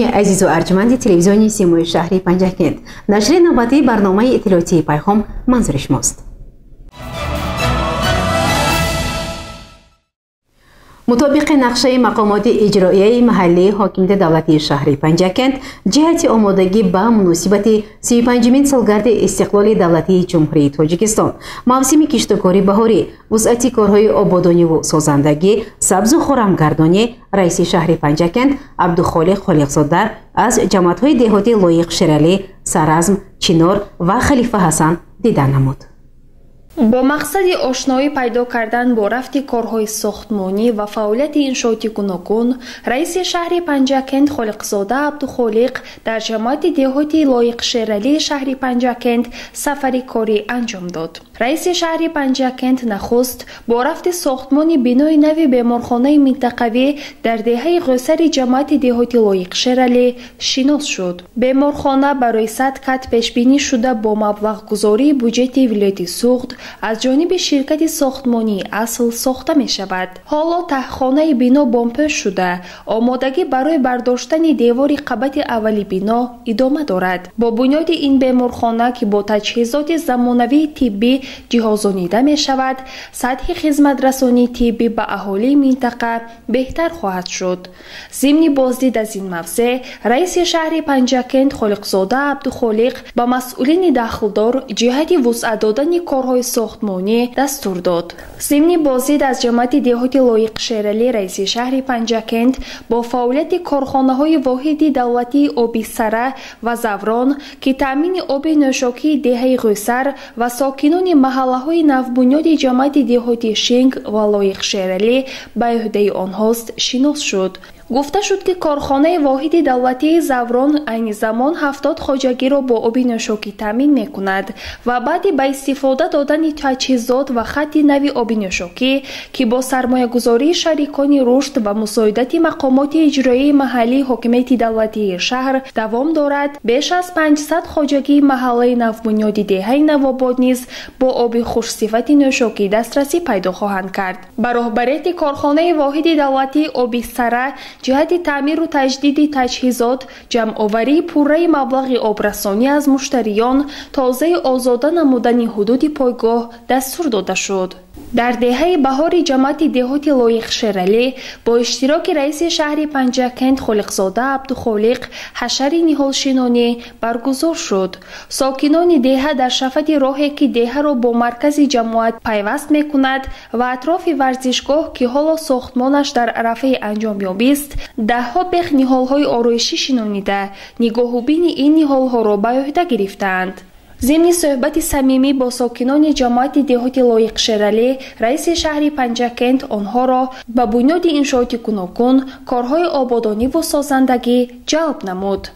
عزیز و ارجمند تلویزیونی سیمای شهری پنجکند، نشر نوبتی برنامه اطلاعاتی پیام منظور شماست. مطابق نقشه مقامات اجرایی محلی حاکمیت دولتی شهر پنجکند جهت آمادگی به مناسبت 35مین سالگرد استقلال دولتی جمهوری تاجیکستان، موسم کشتکاری بهاری، وسعت کارهای آبادانی و سازندگی، سبز و خرمگردانی، رئیس شهر پنجکند عبدالخالق خالقزاده از جماعت‌های دهاتی لایق شرالی، سرازم، چینار و خلیفه حسن دیدن نمود. با مقصد آشنایی پیدا کردن با رفت کارهای ساختمانی و فعالیت انشاءاتی گوناگون، رئیس شهر پنجکند خالقزاده عبدالخالق در جماعت دهاتی لایق شرالی شهر پنجکند سفری کاری انجام داد. رئیس شهر پنجکند نخست با رفت ساختمان بنای نو بیمارخانه منطقوی در دهه غوسر جماعت دهاتی لایق شرالی شناس شد. بیمارخانه برای 100 کات پیش بینی شده با مبلغ گذاری بودجه ولایت سوخت از جانب شرکت ساختمانی اصل ساخته می شود. حالا تهخانه بنا بامپر شده، آمادگی برای برداشتن دیوار قبط اولی بنا ادامه دارد. با بنیاد این بیمارخانه که با تجهیزات زمانوی طبی جهازانیده می شود، سطح خدمت رسانی طبی به اهالی منطقه بهتر خواهد شد. ضمن بازدید از این موضوع، رئیس شهر پنجکند خالقزاده عبدالخالق با مسئولین دخلدار جهت وسعت دادن کارهای ساختمانی دستور داد. ضمن بازدید از جماعت دهاتی لایق شرالی، رئیس شهر پنجکند با فعالیت کارخانه‌های واحد دولتی آبی سره و زوران که تامین آب نوشاکی دهه غوسر و ساکنان محله‌های نوبنیاد جماعت دهاتی شنگ و لایق شرالی به عهده آنهاست شناس شد. گفته شد که کارخانه واحد دولتی زوران عین زمان 70 خواجگی را با آب نوشاکی تامین می کند و بعد به استفاده دادن تجهیزات و خط نوی آب نوشاکی که با سرمایه گذاری شریکان رشد و مساعدت مقامات اجرایی محلی حاکمیت دولتی شهر دوام دارد، بیش از 500 خواجگی محله نوبنیاد دهه نوآباد نیز با آب خوشصفت نوشاکی دسترسی پیدا خواهند کرد. به راهبریت کارخانه واحد دولتی آبی سره جهت تعمیر و تجدید تجهیزات، جمع‌آوری پوره مبلغ آبرسانی از مشتریان، تازه آزاده نمودن حدود پایگاه دستور داده شد. در دهه بهار جماعت دهاتی لایق شرالی با اشتراک رئیس شهر پنجکند خالقزاده عبدالخالق حشر نهالشینانی برگزار شد. ساکنان دهه در شفت راهی که دهه را با مرکز جماعت پیوست می کند و اطراف ورزشگاه که حالا ساختمانش در عرفه انجام یابی است، دهها بیخ نهال‌های آرایشی شنانیده نگاه و بین این نهال‌ها را به عهده گرفتند. ضمن صحبت صمیمی با ساکنان جماعت دهاتی لایق شرالی، رئیس شهر پنجکند آنها را به بنیاد انشاءات گوناگون کارهای آبادانی و سازندگی جلب نمود.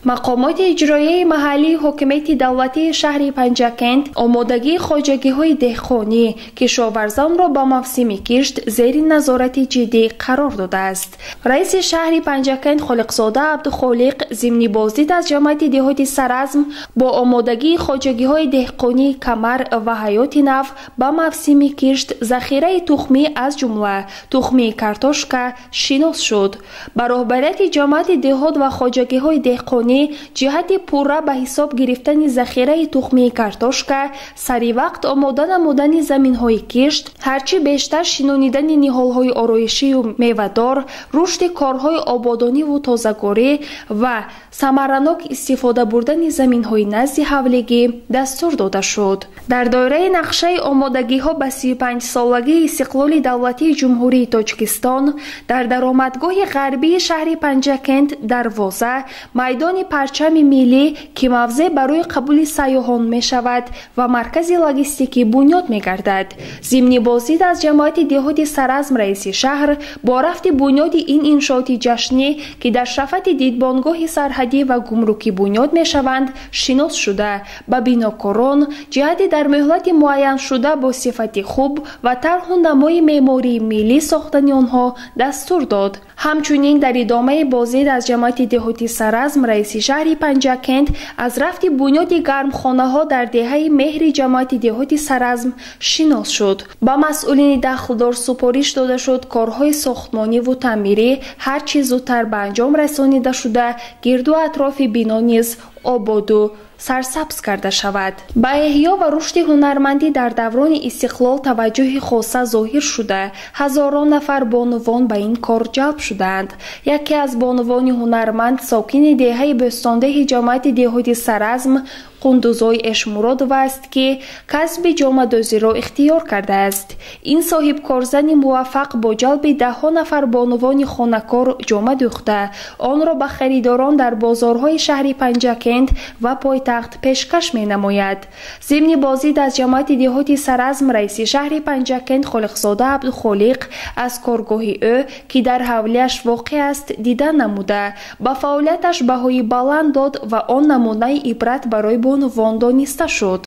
مقامات اجرایی محلی حاکمیت دولتی شهر پنجکند آمادگی خواجگی‌های دهقانی کشاورزان را با موسم کشت زیر نظارت جدی قرار داده است. رئیس شهر پنجکند خالقزاده عبدالخالق ضمن بازدید از جماعت دهاتی سرازم با آمادگی خواجگی‌های دهقانی کمر و حیات نو با موسم کشت ذخیره تخمی از جمله تخمی کارتوشکا شناس شد. با راهبریت جماعت دهات و خواجگی‌های دهقانی جهت پوره به حساب گرفتن ذخیره تخمی کارتوشکا، سری وقت آماده نمودن زمین‌های کشت، هرچی بیشتر شنانیدن نهال‌های آرایشی و میوه‌دار، رشد کارهای آبادانی و تازه‌کاری و ثمرناک استفاده بردن زمین‌های نزد حولگی دستور داده شد. در دایره نقشه آمادگی‌ها به 35 سالگی استقلال دولتی جمهوری تاجیکستان در درآمدگاه غربی شهر پنجکند دروازه میدان پرچم ملی که موضع برای قبول سیاحان می شود و مرکز لاجستیکی بنیاد می گردد. ضمن بازدید از جماعت دهاتی سرازم، رئیس شهر با رفت بنیاد این انشاءات جشنی که در شفت دیدبانگاه سرحدی و گمرکی بنیاد می شوند شناس شده و بیناکاران جهت در مهلت معین شده با صفت خوب و طرح و نمای معماری ملی ساختن آنها دستور داد. همچنین در ادامه بازدید از جماعت دهاتی سرازم، رئیس رئیس شهر پنجکند از رفت بنیاد گرمخانه‌ها در دهه مهر جماعت دهاتی سرازم شناس شد. با مسئولین دخلدار سپارش داده شد کارهای ساختمانی و تعمیری هر چه زودتر به انجام رسانیده شده گرد و اطراف بنا نیز آباد و سرسبز کرده شود. با احیا و رشد هنرمندی در دوران استقلال توجه خاصه ظاهر شده هزاران نفر بانوان به این کار جلب شدند. یکی از بانوان هنرمند ساکن دهه بستانده جماعت دهاتی سرازم قندوزای اشمراد است که کسب جامه‌دوزی را اختیار کرده است. این صاحب کارزن موفق با جلب ده‌ها نفر بانوان خانه‌کار جامه دوخته آن را به خریداران در بازارهای شهر پنجکند و پایتخت پیشکش می‌نماید. ضمن بازدید از جماعت دهاتی سرازم رئیس شهر پنجکند خالقزاده عبدالخالق از کارگاه او که در حولیش واقع است دیدن نموده با فعالیتش بهای بلند داد و آن نمونه عبرت برای بانوان دانسته شد.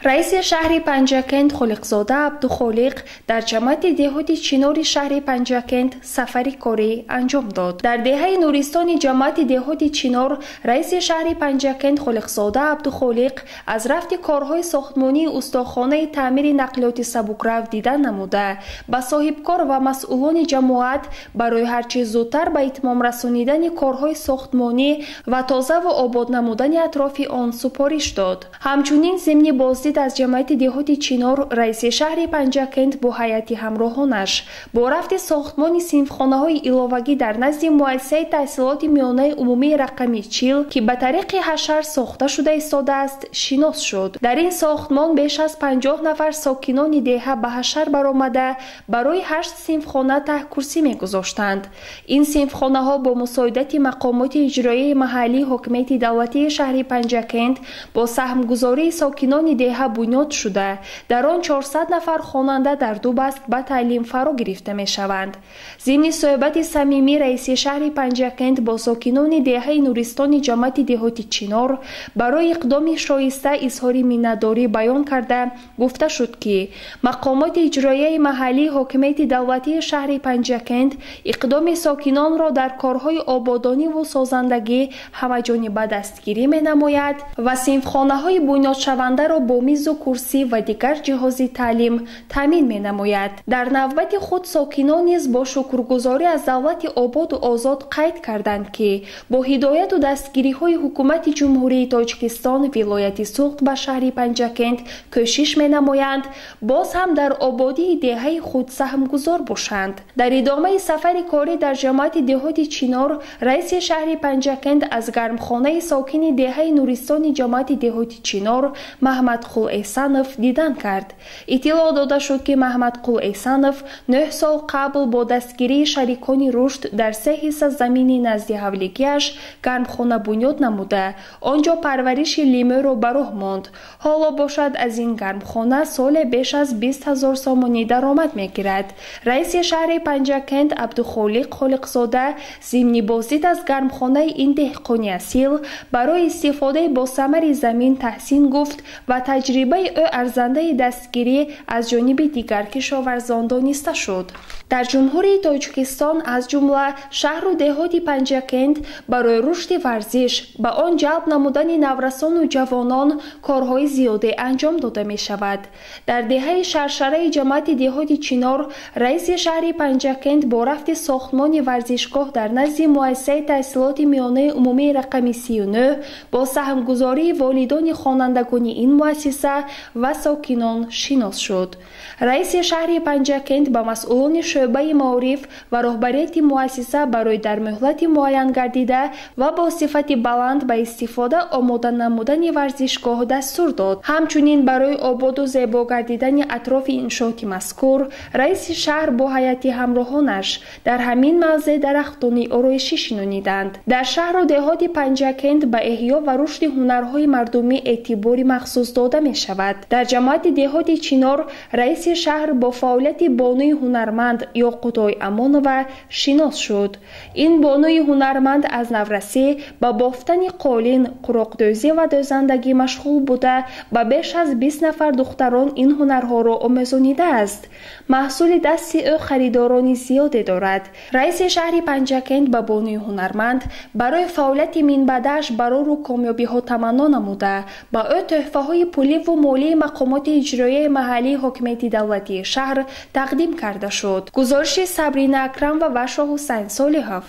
رئیس شهر پنجکند خالقزاده عبدالخالق در جماعت دهاتی چنار شهر پنجکند سفری کاری انجام داد. در دهه نورستان جماعت دهاتی چنار رئیس شهر پنجکند خالقزاده عبدالخالق از رفت کارهای ساختمانی استاخانه تعمیر نقلیات سبکرو دیدن نموده با صاحبکار و مسئولان جماعت برای هرچه زودتر به اتمام رسانیدن کارهای ساختمانی و تازه و آباد نمودن اطراف آن سپارش داد. همچنین ضمن بازدید از جماعت دهاتی چنار رئیس شهر پنجکند با هیئت همراهانش با رفت ساختمان صنفخانه‌های علاوگی در نزد مؤسسه تحصیلات میانه عمومی رقمی 40 که به طریق حشر ساخته شده ایستاده است شناس شد. در این ساختمان بیش از 50 نفر ساکنان دهه به حشر برآمده برای 8 صنفخانه ته کرسی می‌گذاشتند. این صنفخانه‌ها با مساعدت مقامات اجرایی محلی حکومت دولتی شهر پنجکند با سهمگذاری ساکنان دهه بنیاد شده در آن 400 نفر خواننده در 2 بست به تعلیم فرا گرفته می شوند. ضمن صحبت صمیمی رئیس شهر پنجکند با ساکنان دهه نورستان جماعت دهاتی چنار برای اقدام شایسته اظهار منتداری بیان کرده گفته شد که مقامات اجرایی محلی حکومت دولتی شهر پنجکند اقدام ساکنان را در کارهای آبادانی و سازندگی همه‌جانبه دستگیری می نماید و صنفخانه‌های بنیاد شونده را با میز و کرسی و دیگر جهاز تعلیم تامین می نماید. در نوبت خود ساکنان نیز با شکرگزاری از دولت آباد و آزاد قید کردند که با هدایت و دستگیری های حکومت جمهوری تاجیکستان ولایت سوخت به شهر پنجکند کوشش می نمایند باز هم در آبادی دهه خود سهمگذار باشند. در ادامه سفر کاری در جماعت دهاتی چنار رئیس شهر پنجکند از گرمخانه ساکن دهه نورستان جماعت دهاتی چنار محمد قل احسانوف دیدن کرد. اطلاع داده شد که محمد قل احسانوف 9 سال قبل با دستگیری شریکان رشد در 3 حصه زمین نزد حولیگیش گرمخانه بنیاد نموده آنجا پرورش لیمو را به راه ماند. حالا باشد از این گرمخانه سال بیش از 20,000 سامانی درآمد میگیرد. رئیس شهر پنجکند عبدالخالق خالقزاده ضمن بازدید از گرمخانه این دهقانی اصیل برای استفاده با ثمر زمین تحسین گفت و تجربه او ارزنده دستگیری از جانب دیگر کشاورزان دانسته شد. در جمهوری تاجیکستان از جمله شهر و دهات پنجکند برای رشد ورزش به آن جلب نمودن نورسان و جوانان کارهای زیاده انجام داده می شود. در دهه شرشره جماعت دهات چنار رئیس شهر پنجکند با رفت ساختمان ورزشگاه در نزد مؤسسه تحصیلات میانه عمومی رقمی 39 با سهمگذاری والدان خوانندگان این مؤسسه و ساکنان شناس شد. رئیس شهر پنجکند با مسئولان شعبه معارف و رهبریت مؤسسه برای در مهلت معین گردیده و با صفت بلند به استفاده آماده نمودن ورزشگاه دستور داد. همچنین برای آباد و زیبا گردیدن اطراف انشاءات مذکور رئیس شهر با هیئت همراهانش در همین موضع درختان آرایشی شنانیدند. در شهر و دهات پنجکند به احیا و رشد هنرهای مردمی اعتباری مخصوص داده می شود. در جماعت دهاتی چینار رئیس شهر با فعالیت بانوی هنرمند یاقوت‌آی امانова شناس شد. این بانوی هنرمند از نورسی با بافتن قالین، قراقدوزی و دوزندگی مشغول بوده و بیش از 20 نفر دختران این هنرها را آموزانیده است. محصول دست او خریداران زیادی دارد. رئیس شهر پنجکند با بانوی هنرمند برای فعالیت منبعدش برای رو کامیابی ها تمنا نموده با او تحفه های پولی و مالی مقامات اجرایی محلی حاکمیت دولتی شهر تقدیم کرده شد. گزارش صبرینا اکرم و وشا حسین صالحов.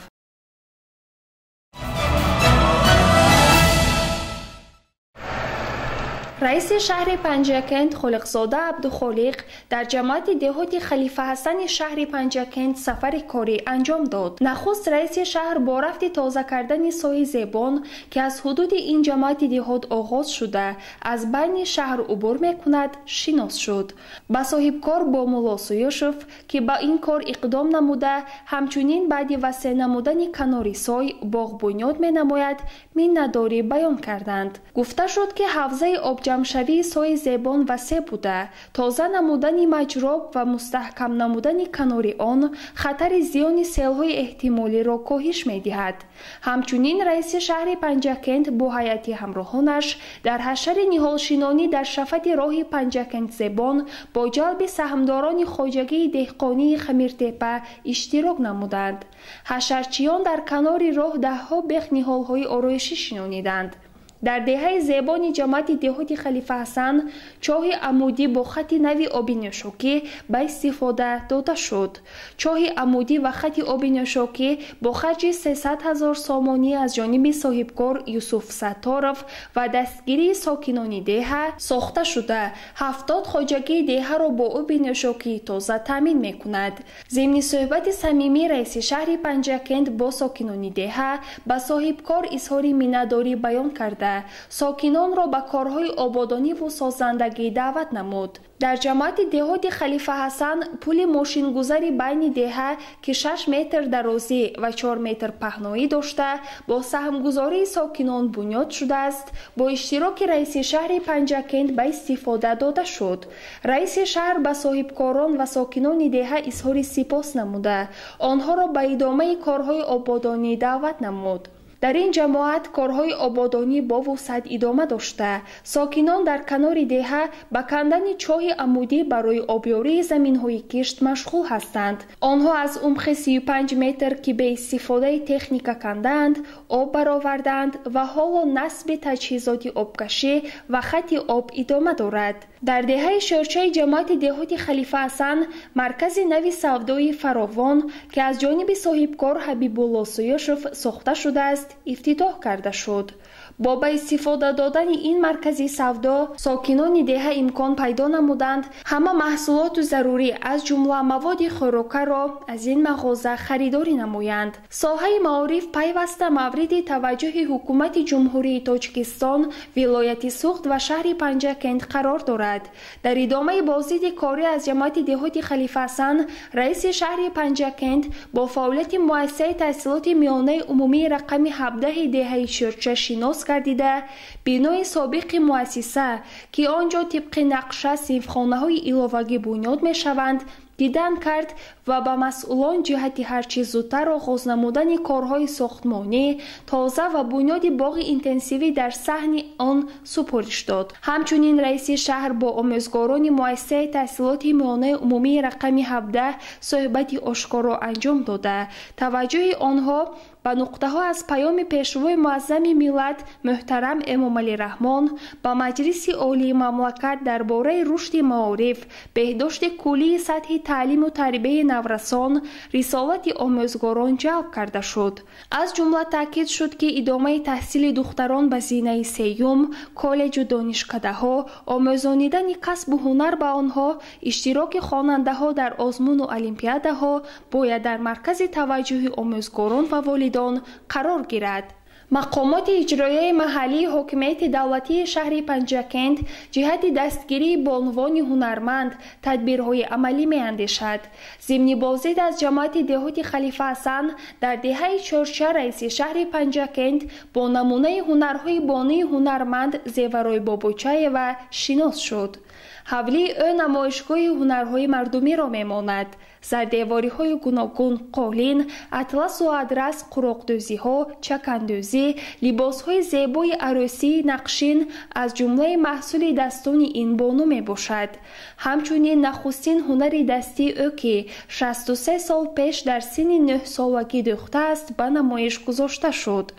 رئیس شهر پنجکند خالقزاده عبدالخالق در جماعت دهاتی خلیفه حسن شهر پنجکند سفر کاری انجام داد. نخست رئیس شهر با رفت تازه کردن سایه زیبان که از حدود این جماعت دهات آغاز شده از بین شهر عبور میکند شناس شد. با صاحب کار با مولا سویوشف که با این کار اقدام نموده همچنین بعد وسیع نمودن کناری سای باغ بنیاد می نماید منتداری بیان کردند. گفته شد که حوزه آب جمشوی سای زیبان وسیع بوده. تازه نمودن مجراب و مستحکم نمودن کناری آن خطر زیان سیل‌های احتمالی را کاهش می‌دهد. همچنین رئیس شهر پنجکند با هیئت همراهانش در حشر نهالشینانی در شفت راه پنجکند زیبان با جلب سهمداران خواجگی دهقانی خمیرتپه اشتراک نمودند. حشرچیان در کنار راه ده‌ها بیخ نهال‌های آرایشی شنانیدند. در دهه زیبان جماعت دهات خلیفه حسن چاه عمودی با خط نوی آبی نشوکی به استفاده داده شد. چاه عمودی و خط آبی نشوکی با خرج 300,000 سامانی از جانب صاحبکار یوسف ستارов و دستگیری ساکنان دهه ساخته شده 70 خواجگی دهه را با آبی نشوکی تازه تامین می کند. ضمن صحبت صمیمی رئیس شهر پنجکند با ساکنان دهه با صاحبکار اظهار منتداری بیان کرده ساکنان را به کارهای آبادانی و سازندگی دعوت نمود. در جماعت دهات خلیفه حسن پل ماشینگذاری بین دهه که 6 متر درازی و 4 متر پهنایی داشته با سهمگذاری ساکنان بنیاد شده است. با اشتراک رئیس شهر پنجکند به استفاده داده شد. رئیس شهر به صاحبکاران و ساکنان دهه اظهار سپاس نموده آنها را به ادامه کارهای آبادانی دعوت نمود. در این جماعت کارهای آبادانی با وسعت ادامه داشته. ساکنان در کنار دهه به کندن چاه عمودی برای آبیاری زمین‌های کشت مشغول هستند. آنها از عمق 35 متر که به استفاده تکنیک کندند، آب برآوردند و حالا نصب تجهیزات آبکشی و خط آب ادامه دارد. در دهه شرچه جماعت دهات خلیفه حسن مرکز نوی سودای فراوان که از جانب صاحبکار حبیب الله سویوشف ساخته شده است افتتاح کرده شد. با به استفاده دادن این مرکز سودا ساکنان دهه امکان پیدا نمودند همه محصولات ضروری از جمله مواد خوراکه را از این مغازه خریداری نمایند. ساحه معارف پیوسته مورد توجه حکومت جمهوری تاجیکستان، ولایت سوخت و شهر پنجکند قرار دارد. در ادامه بازدید کاری از جماعت دهات خلیفه حسن رئیس شهر پنجکند با فعالیت مؤسسه تحصیلات میانه عمومی رقم 17 دهه شرچه شناس گردیده بنای سابق مؤسسه که آنجا طبق نقشه صنفخانه‌های علاوه‌ای بنیاد می‌شوند دیدن کرد و به مسئولان جهت هرچه زودتر آغاز نمودن کارهای ساختمانی تازه و بنیاد باغ اینتنسیوی در صحن آن سپرش داد. همچنین رئیس شهر با آموزگاران مؤسسه تحصیلات میانه عمومی رقم 17 صحبت آشکارا انجام داده توجه آنها به نقطه ها از پیام پیشوای معظم ملت محترم امام علی رحمان با مجلس عالی مملکت درباره رشد معارف، بهداشت کلی سطح تعلیم و تربیت نورسان، رسالت آموزگاران جلب کرده شد. از جمله تاکید شد که ادامه تحصیل دختران به زینه سیوم، کالج و دانشکده ها، آموزانیدن کسب و هنر به آنها، اشتراک خواننده ها در آزمون و المپیاده ها باید در مرکز توجه آموزگاران و والدان قرار گیرد. مقامات اجرایی محلی حاکمیت دولتی شهر پنجکند جهت دستگیری به عنوان هنرمند تدبیرهای عملی می‌اندیشد. ضمن بازدید از جماعت دهات خلیفه حسن در دهه 44 رئیس شهر پنجکند با نمونه هنرهای بانی هنرمند زیورای بابوچای و شناس شد. حولی او نمایشگاه هنرهای مردمی را میماند. زردیواری‌های گوناگون، قالین، اطلس و ادرس، قراق‌دوزی‌ها، چکندوزی، لباس‌های زیبای عروسی، نقشین از جمله محصول دستان این بانو میباشد. همچنین نخستین هنر دستی او که 63 سال پیش در سن 9 سالگی دوخته است به نمایش گذاشته شد.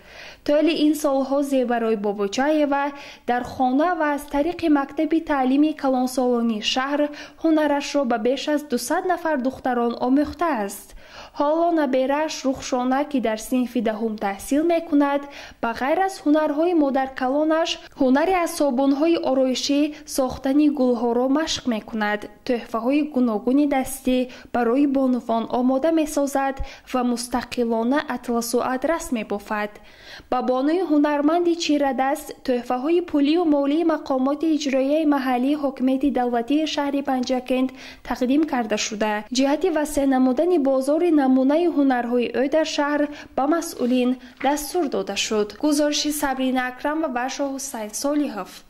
طول این سالها زیورای بابوچایوا در خانه و از طریق مکتب تعلیمی کلانسالانی شهر هنرش را به بیش از 200 نفر دختران آموخته است. حالا نبیرش رخشانه که در صنف دهم تحصیل میکند به غیر از هنرهای مادر کلانش هنری از صابونهای آرایشی ساختن گلها را مشق میکند. تحفه های گوناگون دستی برای بانوان آماده میسازد و مستقلانه اطلس و ادرس میبافد. با بانوی هنرمندی چیره دست تحفه های پولی و مالی مقامات اجرایی محلی حاکمیت دولتی شهر پنجکند تقدیم کرده شده. جهت وسیع نمودن بازار نمونه هنرهای او در شهر به مسئولین دستور داده شد. گزارش صبرین اکرم و بشا حسین صالحов.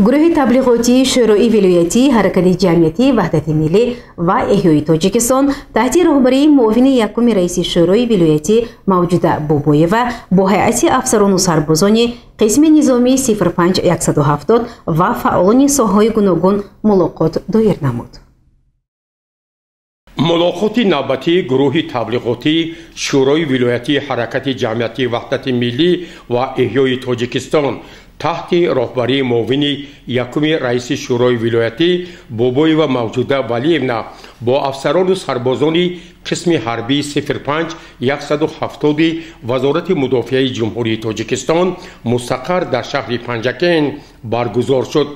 گروه تبلیغاتی شورای ولایتی حرکت جمعیتی وحدت ملی و احیای تاجیکستان تحت رهبری معاون یکم رئیس شورای ولایتی موجوده بابویوا با هیئت افسران و سربازان قسم نظامی 05170 و فعالان ساحه‌های گوناگون ملاقات دایر نمود. ملاقات نوبتی گروه تبلیغاتی شورای ولایتی حرکت جمعیتی وحدت ملی و احیای تاجیکستان تحت رهبری معاون یکم رئیس شورای ولایتی بابویوا موجوده ولیونا با افسران و سربازان قسم حربی 05170 وزارت مدافعه جمهوری تاجیکستان مستقر در شهر پنجکند برگزار شد.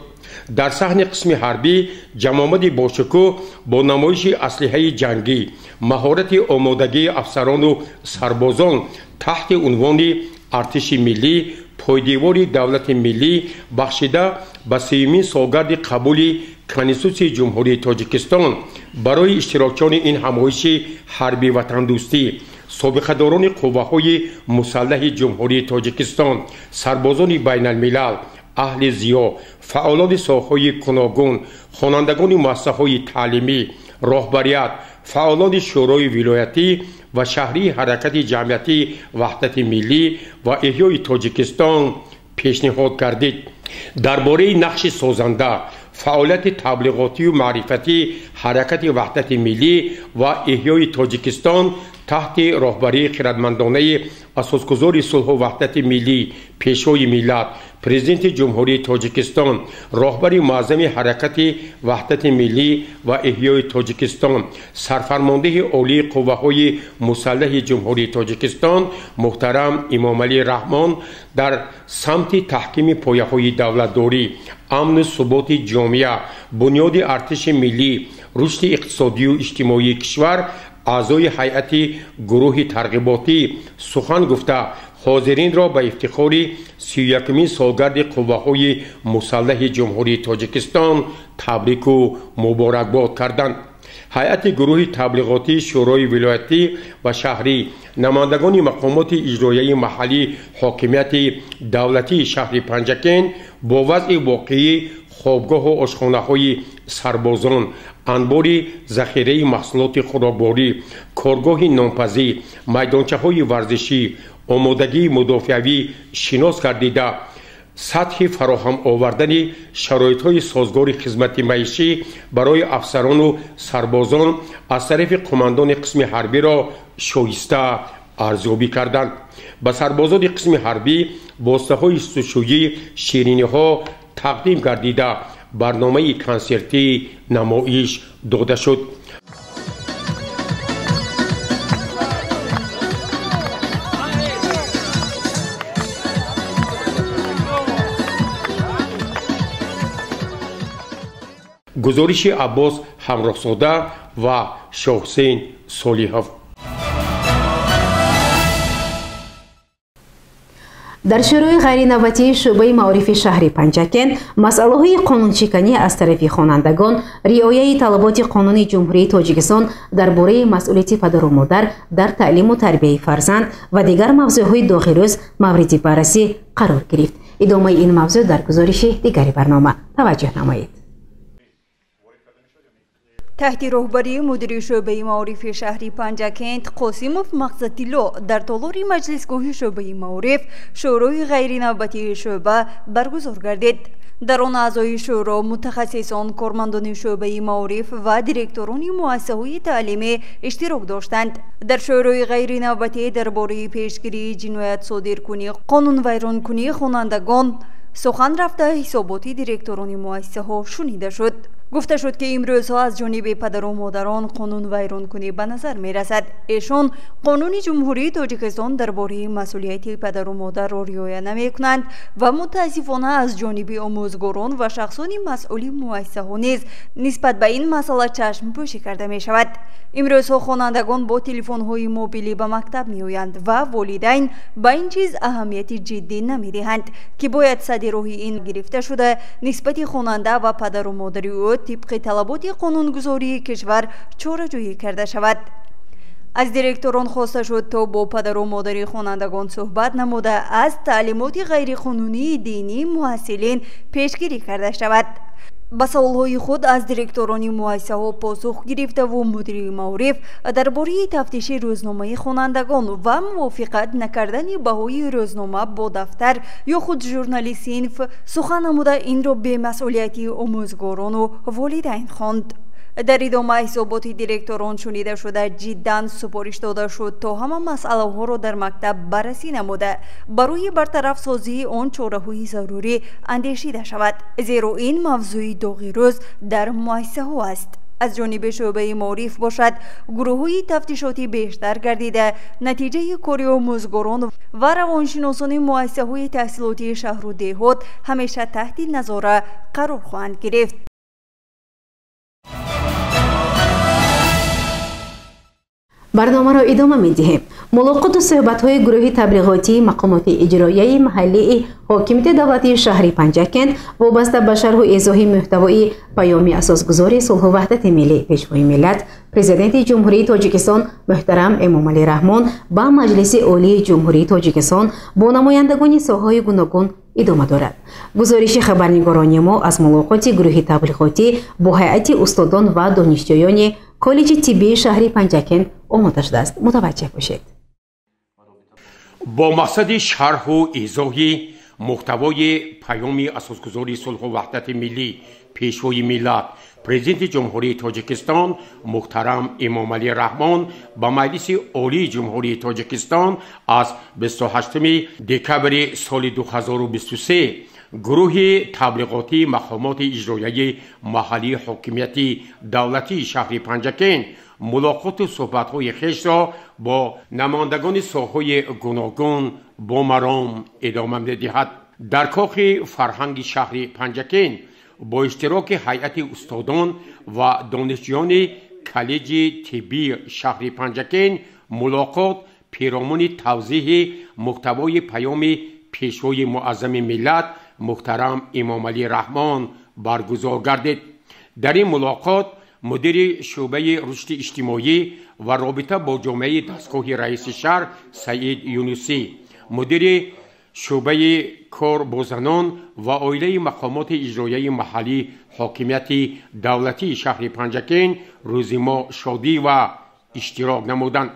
در صحن قسم حربی جمامد باشکوه با نمایش اسلحه جنگی مهارت آمادگی افسران و سربازان تحت عنوان ارتش ملی پایدیوار دولت ملی بخشیده به 30مین سالگرد قبول کنستیتوسیون جمهوری تاجیکستان برای اشتراکچیان این همایش حربی وطن دوستی سابقه‌داران قوه‌های مسلح جمهوری تاجیکستان، سربازان بین الملل، اهل ضیا، فعالان ساحه‌های گوناگون، خوانندگان مؤسسه‌های تعلیمی، راهبریت، فعالان شورای ولایتی و شهری حرکت جمعیتی وحدت ملی و احیای تاجیکستان پیشنهاد کردید. درباره نقش سازنده فعالیت تبلیغاتی و معرفتی حرکت وحدت ملی و احیای تاجیکستان تحت راهبری خردمندانه اساسگزار صلح و وحدت ملی پیشوای ملت پرزیدنت جمهوری تاجیکستان راهبر معظم حرکت وحدت ملی و احیای تاجیکستان سرفرمانده عالی قوه‌های مسلح جمهوری تاجیکستان محترم امام علی رحمان در سمت تحکیم پایه‌های دولتداری امن و ثبات جامعه بنیاد ارتش ملی رشد اقتصادی و اجتماعی کشور اعضای هیئت گروه ترغیباتی سخن گفته حاضرین را به افتخار 31مین سالگرد قوه‌های مسلح جمهوری تاجیکستان تبریک و مبارکباد کردند. هیئت گروه تبلیغاتی شورای ولایتی و شهری نمایندگان مقامات اجرایی محلی حاکمیت دولتی شهر پنجکند با وضع واقعی خوابگاه و آشخانه‌های سربازان، انبار ذخیره محصولات خوراکباری، کارگاه نانپزی، میدانچه‌های ورزشی، آمادگی مدافعوی شناس گردیده سطح فراهم آوردن شرایط‌های سازگار خدمت معیشی برای افسران و سربازان از طرف قماندان قسم حربی را شایسته ارزیابی کردند. به سربازان قسم حربی واسطه‌های سوشویی شیرینی‌ها تقدیم گردیده برنامه کنسرتی نمایش داده شد. گزارش عباس همراهزاده و شاحسین صالحов. در شورای غیرنوبتی شعبه معارف شهر پنجکن مسائل قانونشکنی از طرف خوانندگان رعایت طلبات قانون جمهوری تاجیکستان درباره مسئولیت پدر و مادر در تعلیم و تربیت فرزند و دیگر موضوعهای داخلروز مورد بررسی قرار گرفت. ادامه این موضوع در گزارش دیگری برنامه. توجه نمایید. تحت رهبری مدیر شعبه معارف شهری پنجکن قاسموف مقصدیلو در تالار مجلسگاه شعبه معارف شورای غیرنوبتی شعبه برگزار گردید. در آن اعضای شورا متخصصان، کارمندان شعبه معارف و دیرکتوران مؤسسه‌های تعلیمی اشتراک داشتند. در شورای غیرنوبتی درباره پیشگیری جنایت صادرکنی، قانون ویرانکنی خوانندگان سخن رفته حسابات دیرکتوران مؤسسه‌ها شنیده شد. گفته شد که امروزها از جانب پدر و مادران قانون ویرانکنی به نظر می رسد. ایشان قانون جمهوری تاجیکستان درباره مسئولیت پدر و مادر را رعایت نمی کنند و متاسفانه از جانب آموزگاران و شخصان مسئول مؤسسه‌ها نیز نسبت به این مسئله چشم پوشی کرده می شود. امروزها خوانندگان با تلفن‌های موبیلی به مکتب می آیند و والدین به این چیز اهمیت جدی نمی دهند که باید صدر این گرفته شده نسبت خواننده و پدر و مادر او طبق طلبات قانونگذاری کشور چاره‌جویی کرده شود. از دیرکتوران خواسته شد تا با پدر و مادر خوانندگان صحبت نموده از تعلیمات غیرقانونی دینی محصلین پیشگیری کرده شود. به سوالهای خود از دیرکتوران مؤسسه‌ها پاسخ گرفته و مدیر معارف درباره تفتیش روزنامه خوانندگان و موافقت نکردن بهای روزنامه با دفتر یا خود ژورنالیست صنف سخن نموده این را به مسئولیت آموزگاران و والدین خواند. در ادامه حسابات دیرکتوران شنیده شده جدا سپارش داده شد تا همه مسئله ها را در مکتب بررسی نموده برای برطرف سازی آن چاره‌های ضروری اندیشیده شود، زیرا این موضوع داغی روز در مؤسسه ها است. از جانب شعبه معارف باشد گروه‌های تفتیشاتی بیشتر گردیده نتیجه کار آموزگاران و روانشناسان مؤسسه‌های تحصیلاتی شهر و دهات همیشه تحت نظارت قرار خواهند گرفت. برنامه را ادامه می‌دهیم. ملاقات و صحبت‌های گروه تبلیغاتی مقامات اجرایی محلی حاکمیت دولتی شهر پنجکن وابسته به شرح و ایضاح محتوای پیام اساسگذار صلح و وحدت ملی پیشوای ملت پرزیدنت جمهوری تاجیکستان محترم امامعلی رحمان با مجلس عالی جمهوری تاجیکستان با نمایندگان ساحه‌های گوناگون ادامه دارد. گزارش خبرنگاران ما از ملاقات گروه تبلیغاتی با هیئت استادان و دانشجویان کالج طبی شهر پنجکن آماده شده است. متوجه باشید. با مقصد شرح و ایضاح محتوای پیام اساسگذار صلح و وحدت ملی پیشوای ملت پرزیدنت جمهوری تاجیکستان محترم امامعلی رحمان با مجلس عالی جمهوری تاجیکستان از 28 دکبر سال 2023 گروه تبلیغاتی مقامات اجرایی محلی حاکمیت دولتی شهر پنجکن ملاقات و صحبت‌های خویش را با نمایندگان ساحه‌های گوناگون با مرام ادامه می‌دهد. در کاخ فرهنگ شهر پنجکن با اشتراک هیئت استادان و دانشجویان کالج طبی شهر پنجکن ملاقات پیرامون توضیح محتوای پیام پیشوای معظم ملت محترم امامعلی رحمان برگزار گردید. در این ملاقات مدیر شعبه رشد اجتماعی و رابطه با جامعه دستگاه رئیس شهر سعید یونسی، مدیر شعبه کار با زنان و عائله مقامات اجرایی محلی حاکمیت دولتی شهر پنجکن روزیما شادی و اشتراک نمودند.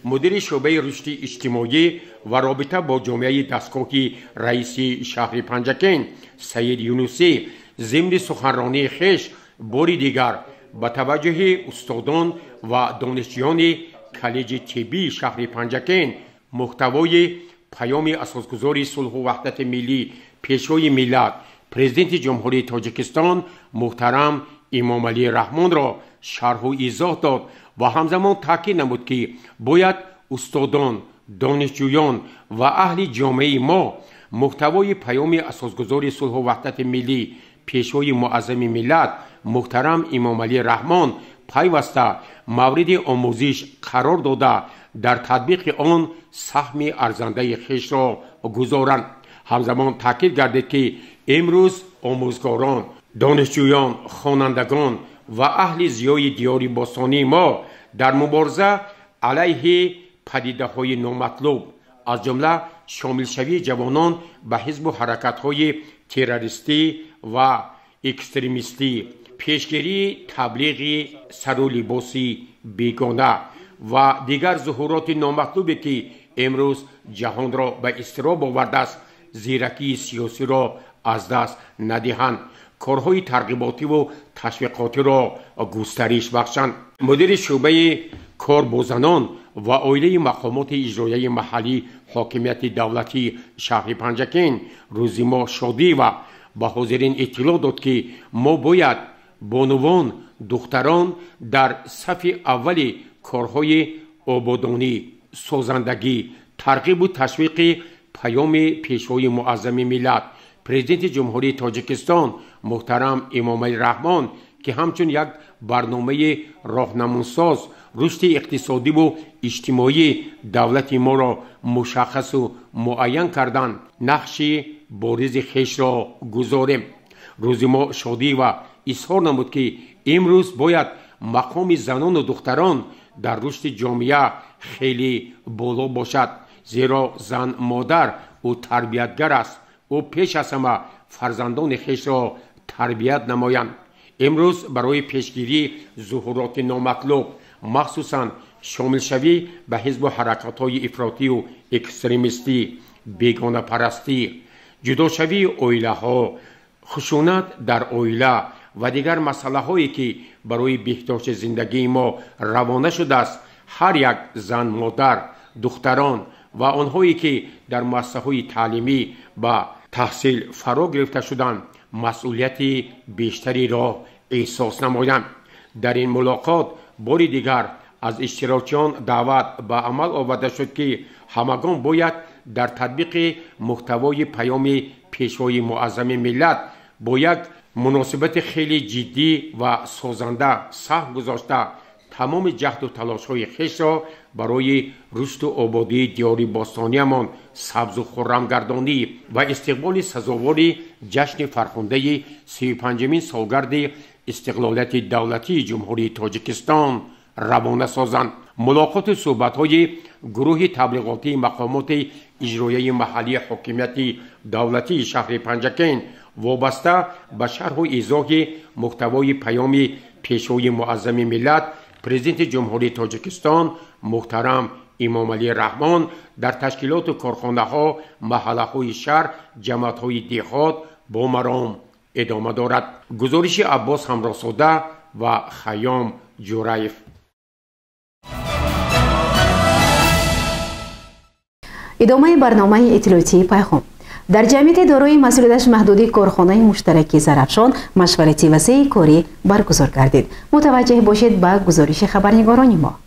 مدیر شعبه رشد اجتماعی و رابطه با جامعه دستگاه رئیس شهر پنجکن سعید یونسی ضمن سخنرانی خویش باری دیگر با توجه استادان و دانشجویان کالج طبی شهر پنجکن محتوای پیام اساسگذار صلح و وحدت ملی پیشوای ملت پرزیدنت جمهوری تاجیکستان محترم امامعلی رحمان را شرح و ایضاح داد و همزمان تاکید نمود که باید استادان، دانشجویان و اهل جامعه ما محتوای پیام اساسگذار صلح و وحدت ملی پیشوای معظم ملت محترم امامعلی رحمان پیوسته مورد آموزش قرار داده در تطبیق آن سهم ارزنده خویش را گذارند. همزمان تاکید گردید که امروز آموزگاران، دانشجویان، خوانندگان و اهل زیای دیار باستانی ما در مبارزه علیه پدیده‌های نامطلوب از جمله شامل شوی جوانان به حزب و حرکت‌های تروریستی و اکستریمیستی، پیشگیری تبلیغ سر و لباس بیگانه و دیگر ظهورات نامطلوبی که امروز جهان را به اضطراب آورده است زیرکی سیاسی را از دست ندهند، کارهای ترغیباتی و تشویقاتی را گسترش بخشند. مدیر شعبه کار با زنان و عائله مقامات اجرایی محلی حاکمیت دولتی شهر پنجکین روزیما شادی و به حاضرین اطلاع داد که ما باید بانوان دختران در صف اول کارهای آبادانی، سازندگی، ترغیب و تشویق پیام پیشوای معظم ملت پرزیدنت جمهوری تاجیکستان محترم امامعلی رحمان که همچون یک برنامه راهنماساز رشد اقتصادی و اجتماعی دولت ما را مشخص و معین کردند نقش بارز خویش را گذاریم. روز ما شادی و اظهار نمود که امروز باید مقام زنان و دختران در رشد جامعه خیلی بالا باشد، زیرا زن مادر و تربیتگر است و پیش از همه فرزندان خویش را تربیت نمایند. امروز برای پیشگیری ظهورات نامطلوب مخصوصاً شامل شوی به حزب و حرکت‌های افراطی و اکستریمیستی، بیگانه پرستی، جدا شوی عائله ها، خشونت در عائله و دیگر مسئله هایی که برای بهداشت زندگی ما روانه شده است، هر یک زن مادر، دختران و آنهایی که در مؤسسه‌های تعلیمی با تحصیل فرا گرفته شدند مسئولیت بیشتری را احساس نمایند. در این ملاقات بار دیگر از اشتراکیان دعوت به عمل آورده شد که همگان باید در تطبیق محتوای پیام پیشوای معظم ملت با یک مناسبت خیلی جدی و سازنده سهم گذاشته تمام جهد و تلاش‌های خویش را برای رشد و آبادی دیار باستانیمان سبز و خرم گردانی و استقبال سزاوار جشن فرخنده 35مین سالگرد استقلالیت دولتی جمهوری تاجیکستان روانه سازند. ملاقات و صحبت‌های گروه تبلیغاتی مقامات اجرایی محلی حاکمیت دولتی شهر پنجکین وابسته به شرح و ایضاح محتوای پیام پیشوای معظم ملت پرزیدنت جمهوری تاجیکستان محترم امامعلی رحمان در تشکیلات و کارخانه ها، محله های شهر، جماعت های دیهات با مرام ادامه دارد. گزارش عباس همراساده و خیام جورایف. ادامه برنامه اطلاعاتی پیام. در جمعیت دارای مسئولیتش محدودی کارخانه مشترکی زرافشان مشورتی وسیع کاری برگزار گردید. متوجه باشید به گزارش خبرنگاران ما.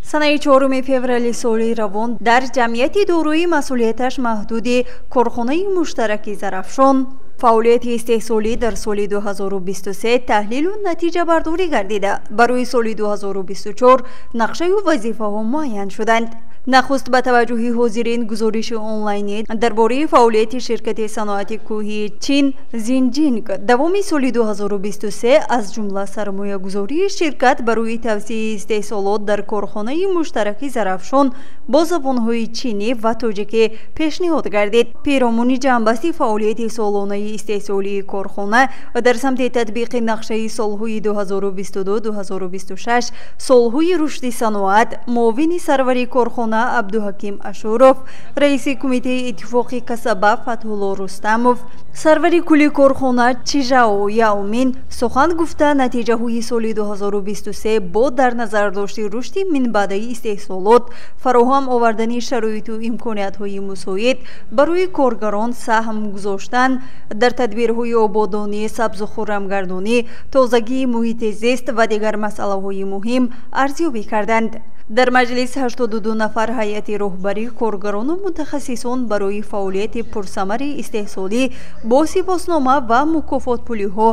سنه 4 فوریه سال روان در جمعیت دارای مسئولیتش محدودی کارخانه مشترکی زرافشان فعالیت استحصالی در سال 2023 تحلیل و نتیجه برداری گردیده. برای سال 2024 نقشه و وظیفه ها معین شدند. نخست به توجه حاضرین گزارش آنلاینی درباره فعالیت شرکت صنعت کوهی چین زینجینگ دوام سال 2023 از جمله سرمایه گذاری شرکت برای توسعه استحصالات در کارخانه مشترک زرافشان با زبانهای چینی و تاجیکی پیشنهاد گردید. پیرامون جنبسته فعالیت سالانه استحصالی کارخانه در سمت تطبیق نقشه سالهای 2022-2026 سالهای رشد صنعت، معاون سروری کارخانه عبدالحکیم اشورف، رئیس کمیته اتفاق کسبه فتح‌الله رستموف، سروری کلی کارخانه چیژاو یاومین سخن گفته نتیجه های سال 2023 با در نظر داشته رشد منبع استحصالات، فراهم آوردن شرایط و امکانات های مساعد برای کارگران سهم گذاشتن در تدبیرهای آبادانی سبز و خرمگردانی، تازگی محیط زیست و دیگر مسئله های مهم ارزیابی کردند. дар маҷлис 82 нафар ҳайати роҳбарӣ коргарону мутахассисон барои фаъолияти пурсамари истеҳсолӣ бо сипоснома ва мукофотпулиҳо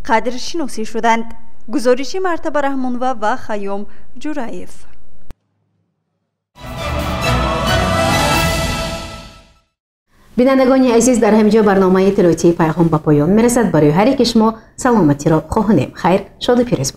қадршиносӣ шуданд. гузориши Мартаба Раҳмонова ва Хаём Ҷураев. бинандагони азиз, дар ҳаминҷо барномаи иттилоотии пайғом ба поён мерасад. барои ҳар яке шумо саломатиро хоҳонем. хайр, шоду пирӯз бошед.